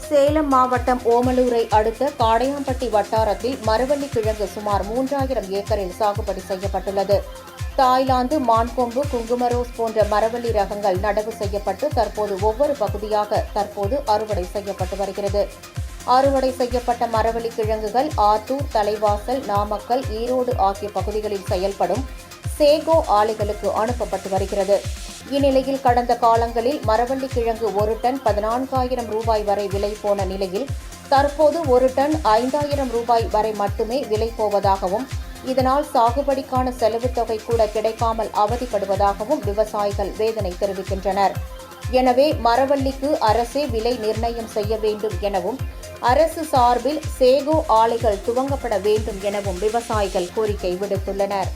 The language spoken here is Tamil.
சேலம் மாவட்டம் ஓமலூரை அடுத்த காடையாம்பட்டி வட்டாரத்தில் மரவள்ளி கிழங்கு சுமார் 3000 ஏக்கரில் சாகுபடி செய்யப்பட்டுள்ளது. தாய்லாந்து, மான்கொம்பு, குங்குமரோஸ் போன்ற மரவள்ளி ரகங்கள் நடவு செய்யப்பட்டு தற்போது ஒவ்வொரு பகுதியாக அறுவடை செய்யப்பட்டு வருகிறது. அறுவடை செய்யப்பட்ட மரவள்ளி கிழங்குகள் ஆத்தூர், தலைவாசல், நாமக்கல், ஈரோடு ஆகிய பகுதிகளில் செயல்படும் சேகோ ஆலைகளுக்கு அனுப்பப்பட்டு வருகிறது. இந்நிலையில் கடந்த காலங்களில் மரவள்ளி கிழங்கு ஒரு டன் 14,000 ரூபாய் வரை விலை போன நிலையில் தற்போது ஒரு டன் 5,000 ரூபாய் வரை மட்டுமே விலை போவதாகவும், இதனால் சாகுபடிக்கான செலவுத் தொகை கூட கிடைக்காமல் அவதிப்படுவதாகவும் விவசாயிகள் வேதனை தெரிவிக்கின்றனர். எனவே மரவள்ளிக்கு அரசே விலை நிர்ணயம் செய்ய வேண்டும் எனவும், அரசு சார்பில் சேகோ ஆலைகள் துவங்கப்பட வேண்டும் எனவும் விவசாயிகள் கோரிக்கை விடுத்துள்ளனர்.